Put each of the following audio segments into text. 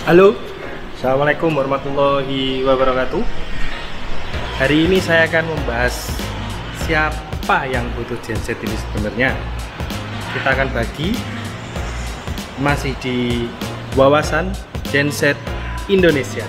Halo, Assalamualaikum warahmatullahi wabarakatuh. Hari ini saya akan membahas siapa yang butuh genset ini sebenarnya. Kita akan bagi masih di wawasan genset Indonesia.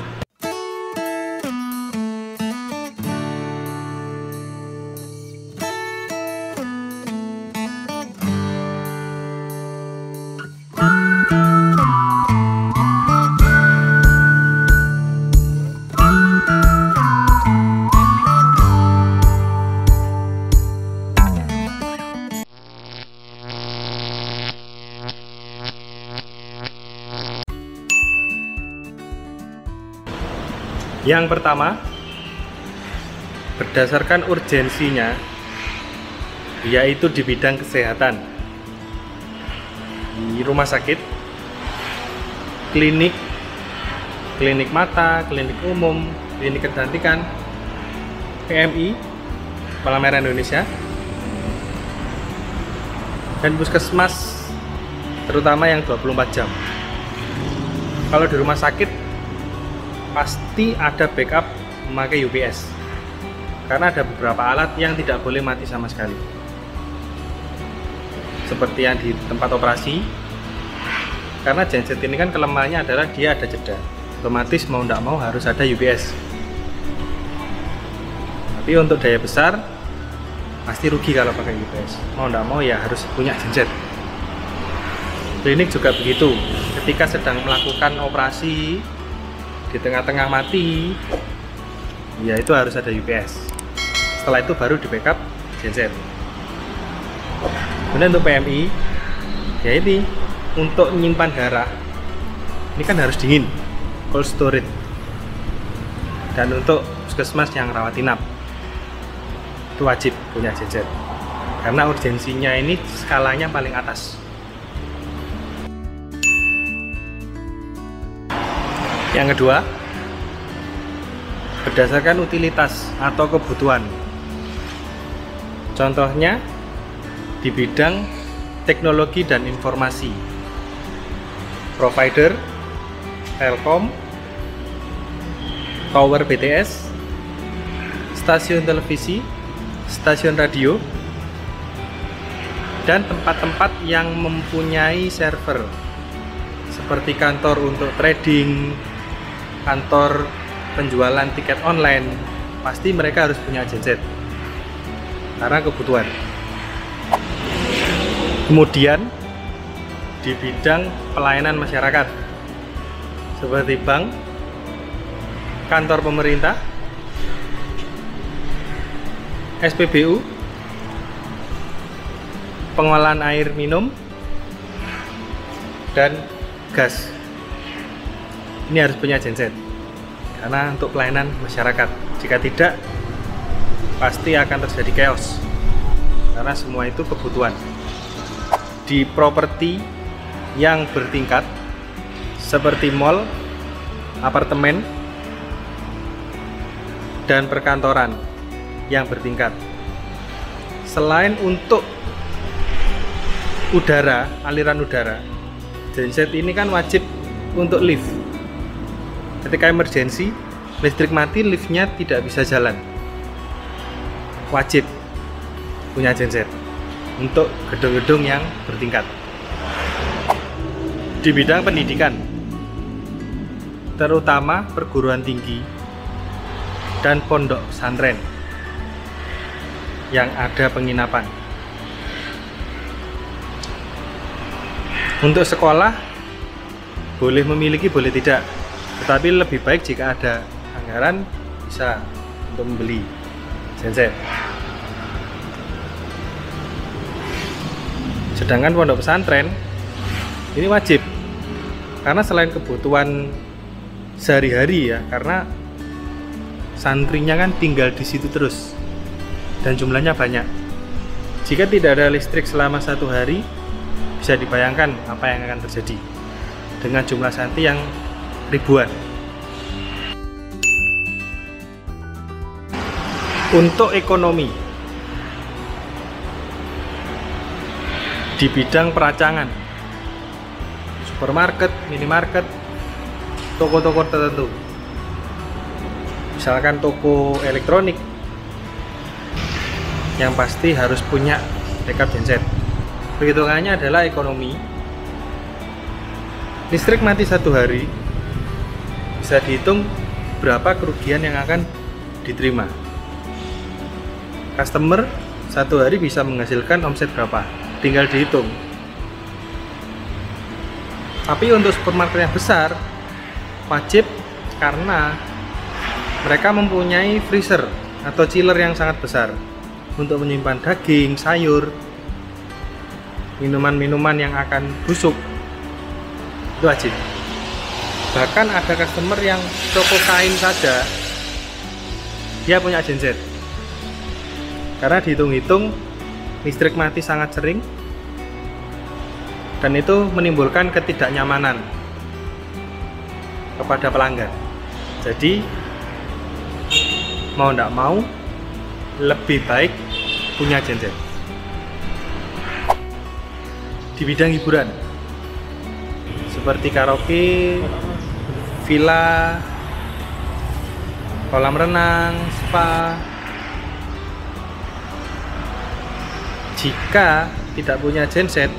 Yang pertama, berdasarkan urgensinya, yaitu di bidang kesehatan, di rumah sakit, klinik mata, klinik umum, klinik kecantikan, PMI, Palang Merah Indonesia, dan puskesmas, terutama yang 24 jam. Kalau di rumah sakit, pasti ada backup memakai UPS, karena ada beberapa alat yang tidak boleh mati sama sekali, seperti yang di tempat operasi. Karena genset ini kan kelemahannya adalah dia ada jeda, otomatis mau tidak mau harus ada UPS. Tapi untuk daya besar pasti rugi kalau pakai UPS, mau tidak mau ya harus punya genset. Klinik juga begitu, ketika sedang melakukan operasi di tengah-tengah mati, ya itu harus ada UPS. Setelah itu baru di backup genset. Kemudian untuk PMI, ya ini untuk menyimpan darah, ini kan harus dingin, cold storage. Dan untuk puskesmas yang rawat inap, itu wajib punya genset, karena urgensinya ini skalanya paling atas. Yang kedua, berdasarkan utilitas atau kebutuhan. Contohnya di bidang teknologi dan informasi, provider, telkom, tower BTS, stasiun televisi, stasiun radio, dan tempat-tempat yang mempunyai server seperti kantor untuk trading, kantor penjualan tiket online, pasti mereka harus punya genset karena kebutuhan. Kemudian di bidang pelayanan masyarakat seperti bank, kantor pemerintah, SPBU, pengolahan air minum, dan gas, ini harus punya genset karena untuk pelayanan masyarakat. Jika tidak, pasti akan terjadi chaos karena semua itu kebutuhan. Di properti yang bertingkat seperti mall, apartemen, dan perkantoran yang bertingkat, selain untuk udara, aliran udara, genset ini kan wajib untuk lift. Ketika emergensi, listrik mati, liftnya tidak bisa jalan, wajib punya genset untuk gedung-gedung yang bertingkat. Di bidang pendidikan, terutama perguruan tinggi dan pondok pesantren yang ada penginapan. Untuk sekolah, boleh memiliki, boleh tidak, tetapi lebih baik jika ada anggaran bisa untuk membeli genset. Sedangkan pondok pesantren ini wajib, karena selain kebutuhan sehari-hari ya, karena santrinya kan tinggal di situ terus dan jumlahnya banyak. Jika tidak ada listrik selama 1 hari, bisa dibayangkan apa yang akan terjadi dengan jumlah santri yang ribuan. Untuk ekonomi, di bidang peracangan, supermarket, minimarket, toko-toko tertentu, misalkan toko elektronik, yang pasti harus punya backup genset. Perhitungannya adalah ekonomi. Listrik mati 1 hari, bisa dihitung berapa kerugian yang akan diterima. Customer 1 hari bisa menghasilkan omset berapa, tinggal dihitung. Tapi untuk supermarket yang besar wajib, karena mereka mempunyai freezer atau chiller yang sangat besar untuk menyimpan daging, sayur, minuman-minuman yang akan busuk. Itu wajib. Bahkan ada customer yang toko kain saja dia punya genset, karena dihitung-hitung listrik mati sangat sering dan itu menimbulkan ketidaknyamanan kepada pelanggan. Jadi mau tidak mau lebih baik punya genset. Di bidang hiburan seperti karaoke, villa, kolam renang, spa, jika tidak punya genset,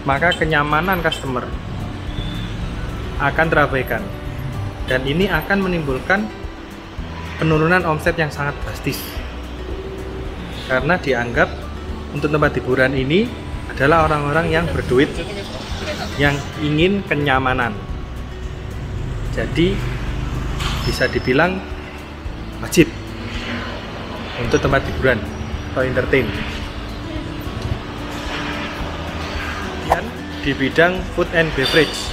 maka kenyamanan customer akan terabaikan dan ini akan menimbulkan penurunan omset yang sangat drastis, karena dianggap untuk tempat hiburan ini adalah orang-orang yang berduit, yang ingin kenyamanan. Jadi bisa dibilang wajib untuk tempat hiburan atau entertain. Kemudian di bidang food and beverage,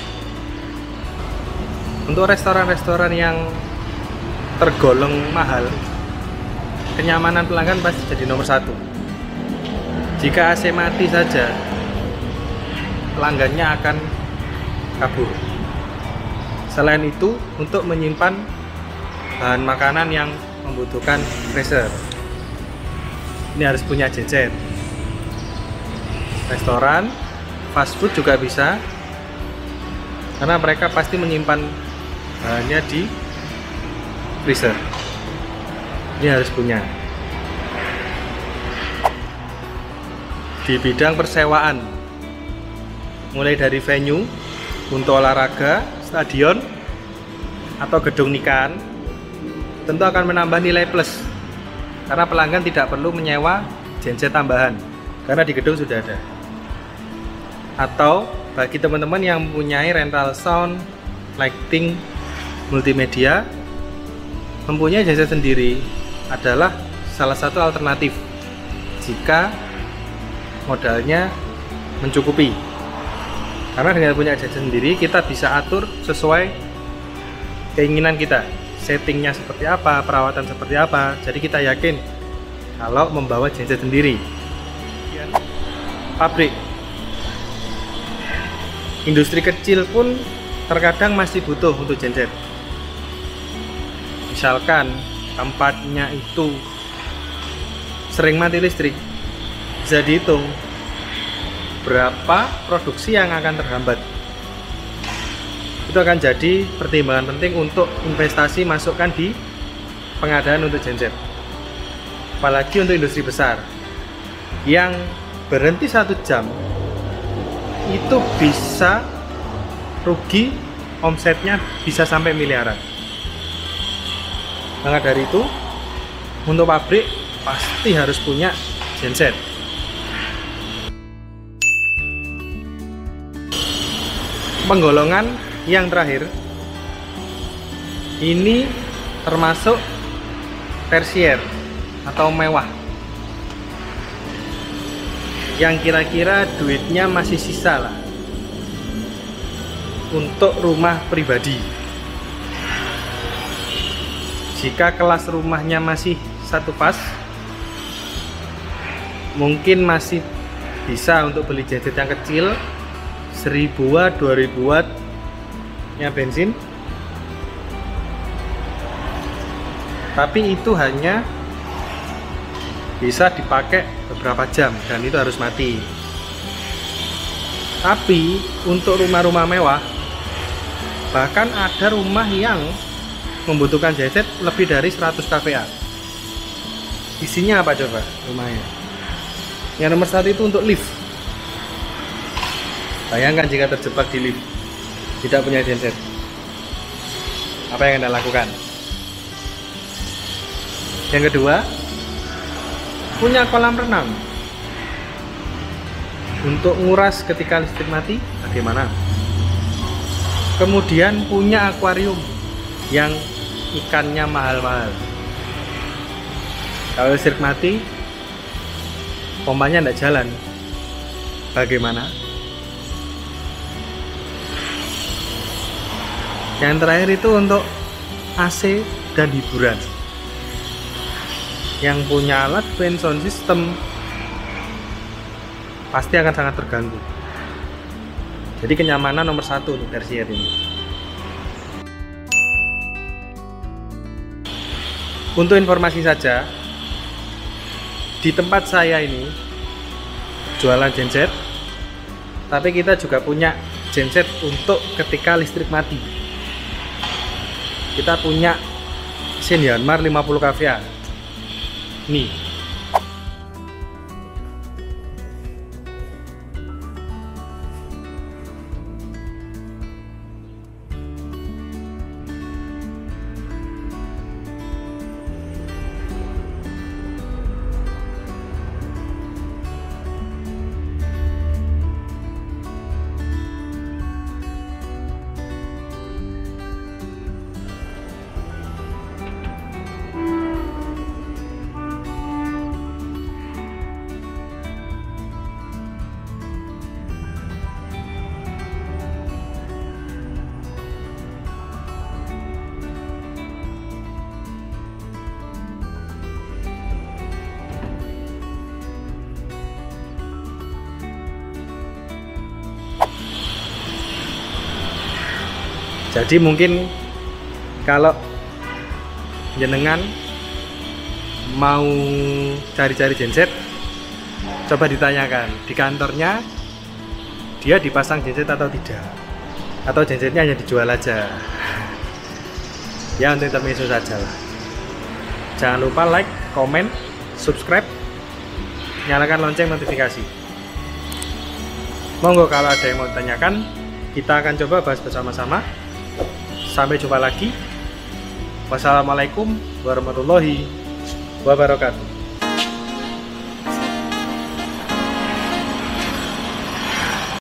untuk restoran-restoran yang tergolong mahal, kenyamanan pelanggan pasti jadi nomor 1. Jika AC mati saja, pelanggannya akan kabur. Selain itu, untuk menyimpan bahan makanan yang membutuhkan freezer, ini harus punya genset. Restoran, fast food juga bisa, karena mereka pasti menyimpan bahannya di freezer. Ini harus punya. Di bidang persewaan, mulai dari venue untuk olahraga, stadion, atau gedung nikahan, tentu akan menambah nilai plus, karena pelanggan tidak perlu menyewa genset tambahan, karena di gedung sudah ada. Atau bagi teman-teman yang mempunyai rental sound, lighting, multimedia, mempunyai genset sendiri adalah salah satu alternatif jika modalnya mencukupi. Karena dengan punya genset sendiri, kita bisa atur sesuai keinginan kita, settingnya seperti apa, perawatan seperti apa. Jadi kita yakin kalau membawa genset sendiri. Pabrik, industri kecil pun terkadang masih butuh untuk genset. Misalkan tempatnya itu sering mati listrik, bisa dihitung berapa produksi yang akan terhambat. Itu akan jadi pertimbangan penting untuk investasi masukkan di pengadaan untuk genset. Apalagi untuk industri besar yang berhenti 1 jam itu bisa rugi, omsetnya bisa sampai miliaran. Maka dari itu, untuk pabrik pasti harus punya genset. Penggolongan yang terakhir ini termasuk tersier atau mewah, yang kira-kira duitnya masih sisa lah untuk rumah pribadi. Jika kelas rumahnya masih 1 pas, mungkin masih bisa untuk beli genset yang kecil, 1000 watt, 2000 watt nya bensin. Tapi itu hanya bisa dipakai beberapa jam dan itu harus mati. Tapi untuk rumah-rumah mewah Bahkan ada rumah yang membutuhkan genset lebih dari 100 kVA. Isinya apa coba rumahnya? Yang nomor 1 itu untuk lift. Bayangkan jika terjebak di lift, tidak punya genset, apa yang Anda lakukan? Yang kedua, punya kolam renang untuk nguras ketika listrik mati, bagaimana? Kemudian punya akuarium yang ikannya mahal-mahal. Kalau listrik mati, pompanya tidak jalan, bagaimana? Yang terakhir itu untuk AC dan hiburan. Yang punya alat band sound system pasti akan sangat terganggu. Jadi kenyamanan nomor 1 untuk Tersier ini. Untuk informasi saja, di tempat saya ini jualan genset, tapi kita juga punya genset untuk ketika listrik mati. Kita punya Shinyanmar 50 kVA nih. Jadi mungkin kalau jenengan mau cari-cari genset, coba ditanyakan di kantornya dia dipasang genset atau tidak, atau gensetnya hanya dijual aja. Ya untuk intermezzo saja lah. Jangan lupa like, komen, subscribe, nyalakan lonceng notifikasi. Monggo kalau ada yang mau ditanyakan, kita akan coba bahas bersama-sama. Sampai jumpa lagi. Wassalamualaikum warahmatullahi wabarakatuh.